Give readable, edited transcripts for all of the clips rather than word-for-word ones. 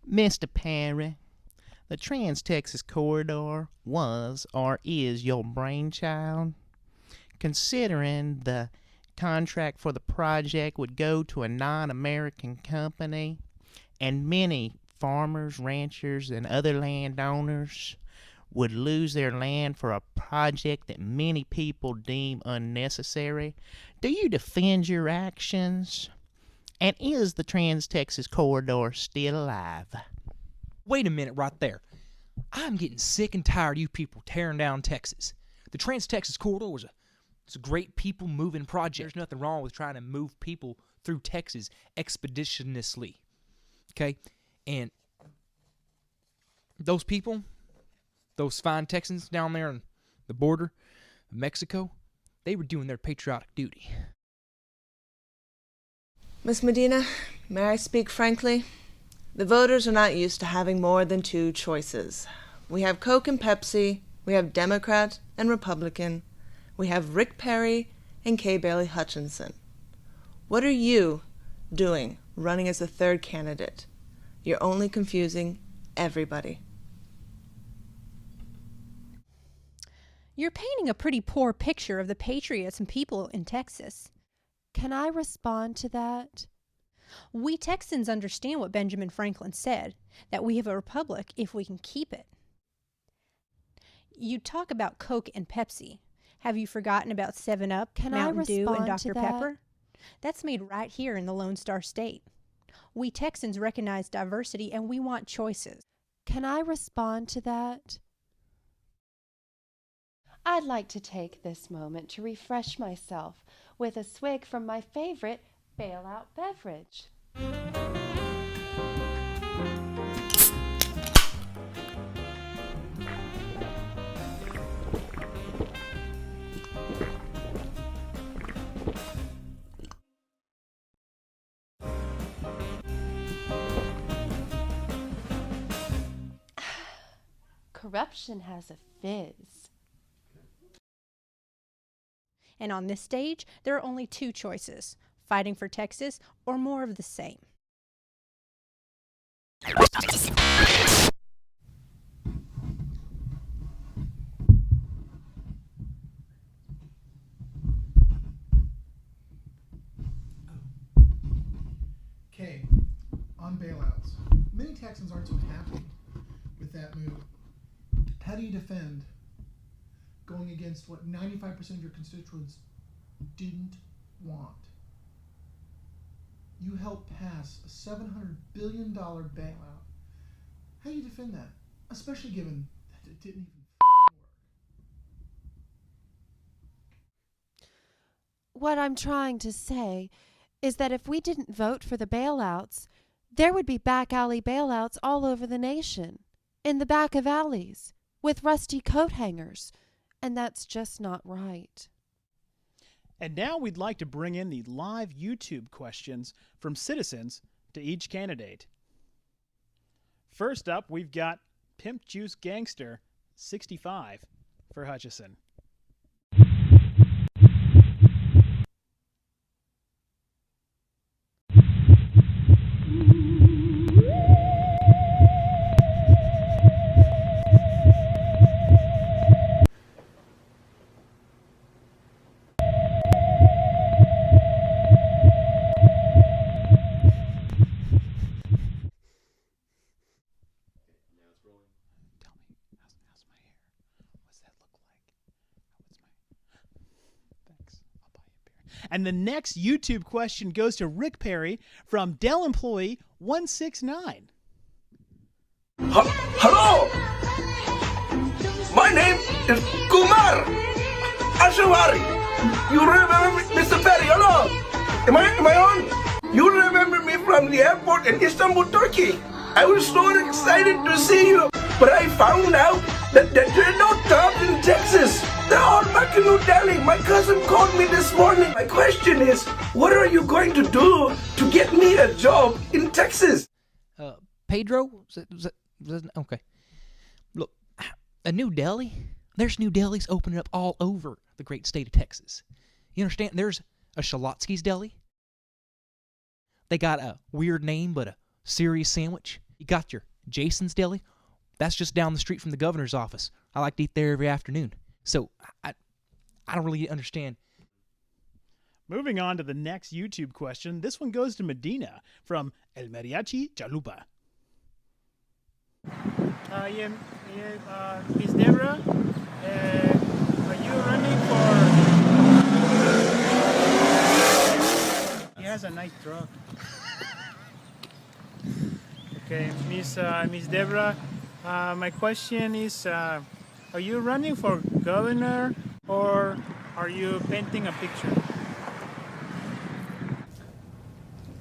Mr. Perry, the Trans-Texas Corridor was or is your brainchild. Considering the contract for the project would go to a non-American company, and many farmers, ranchers, and other landowners would lose their land for a project that many people deem unnecessary, do you defend your actions? And is the Trans-Texas Corridor still alive? Wait a minute right there. I'm getting sick and tired of you people tearing down Texas. The Trans-Texas Corridor was a great people-moving project. There's nothing wrong with trying to move people through Texas expeditiously. Okay? And those people, those fine Texans down there on the border of Mexico, they were doing their patriotic duty. Miss Medina, may I speak frankly? The voters are not used to having more than two choices. We have Coke and Pepsi, we have Democrat and Republican, we have Rick Perry and K. Bailey Hutchison. What are you doing running as the third candidate? You're only confusing everybody. You're painting a pretty poor picture of the patriots and people in Texas. Can I respond to that? We Texans understand what Benjamin Franklin said, that we have a republic if we can keep it. You talk about Coke and Pepsi. Have you forgotten about 7-Up, Mountain Dew, and Dr. Pepper? That's made right here in the Lone Star State. We Texans recognize diversity and we want choices. Can I respond to that? I'd like to take this moment to refresh myself with a swig from my favorite bailout beverage. Corruption has a fizz. And on this stage, there are only two choices: fighting for Texas or more of the same. Okay, on bailouts. Many Texans aren't so happy with that move. How do you defend going against what 95% of your constituents didn't want? You helped pass a $700 billion bailout. How do you defend that? Especially given that it didn't even work. What I'm trying to say is that if we didn't vote for the bailouts, there would be back alley bailouts all over the nation, in the back of alleys, with rusty coat hangers. And that's just not right. And now we'd like to bring in the live YouTube questions from citizens to each candidate. First up, we've got Pimp Juice Gangster 65 for Hutchison. And the next YouTube question goes to Rick Perry from Dell Employee 169. Hello! My name is Kumar Ashwari. You remember me, Mr. Perry? Hello! Am I on? You remember me from the airport in Istanbul, Turkey. I was so excited to see you, but I found out that there are no jobs in Texas. They're all back in New Delhi. My cousin called me this morning. My question is, what are you going to do to get me a job in Texas? Pedro? Okay. Look, a New Delhi? There's New Delis opening up all over the great state of Texas. You understand? There's a Shalotsky's Deli. They got a weird name, but a serious sandwich. You got your Jason's Deli. That's just down the street from the governor's office. I like to eat there every afternoon. So I don't really understand. Moving on to the next YouTube question. This one goes to Medina from El Mariachi Chalupa. Miss Debra, are you running for... He has a nice truck. Okay, Miss Debra, my question is, are you running for governor or are you painting a picture?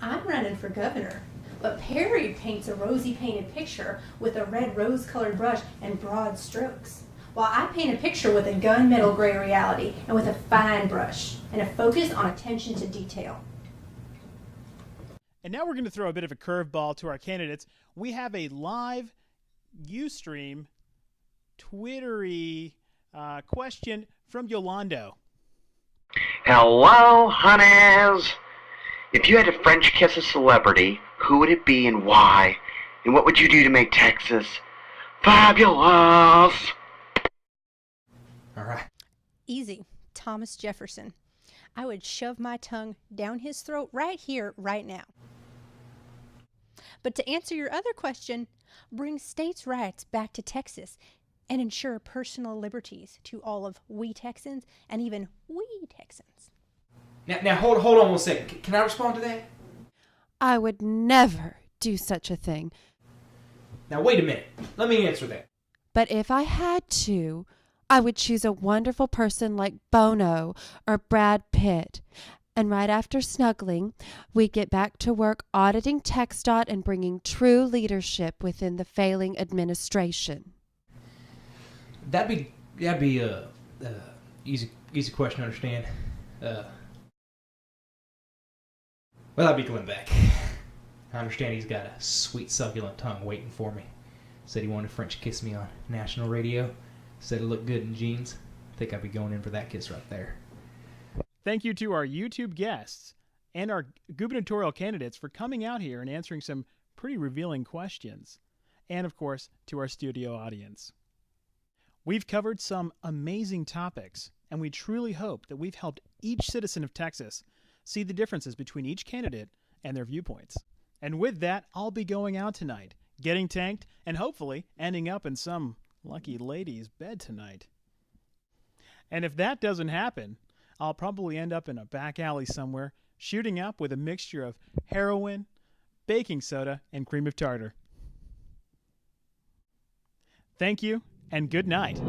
I'm running for governor, but Perry paints a rosy painted picture with a red rose-colored brush and broad strokes, while I paint a picture with a gunmetal gray reality and with a fine brush and a focus on attention to detail. And now we're going to throw a bit of a curveball to our candidates. We have a live Ustream Twittery question from Yolando. Hello, honeys. If you had to French kiss a celebrity, who would it be and why? And what would you do to make Texas fabulous? All right. Easy. Thomas Jefferson. I would shove my tongue down his throat right here, right now. But to answer your other question, bring states' rights back to Texas and ensure personal liberties to all of we Texans and even we Texans. Now hold on 1 second. Can I respond to that? I would never do such a thing. Now wait a minute. Let me answer that. But if I had to, I would choose a wonderful person like Bono or Brad Pitt. And right after snuggling, we'd get back to work auditing TxDOT and bringing true leadership within the failing administration. That'd be a easy question to understand. Well, that'd be Glenn Beck. I understand he's got a sweet, succulent tongue waiting for me. Said he wanted to French kiss me on national radio. Said it looked good in jeans. I think I'd be going in for that kiss right there. Thank you to our YouTube guests and our gubernatorial candidates for coming out here and answering some pretty revealing questions. And, of course, to our studio audience. We've covered some amazing topics, and we truly hope that we've helped each citizen of Texas see the differences between each candidate and their viewpoints. And with that, I'll be going out tonight, getting tanked, and hopefully ending up in some lucky lady's bed tonight. And if that doesn't happen, I'll probably end up in a back alley somewhere, shooting up with a mixture of heroin, baking soda, and cream of tartar. Thank you, and good night.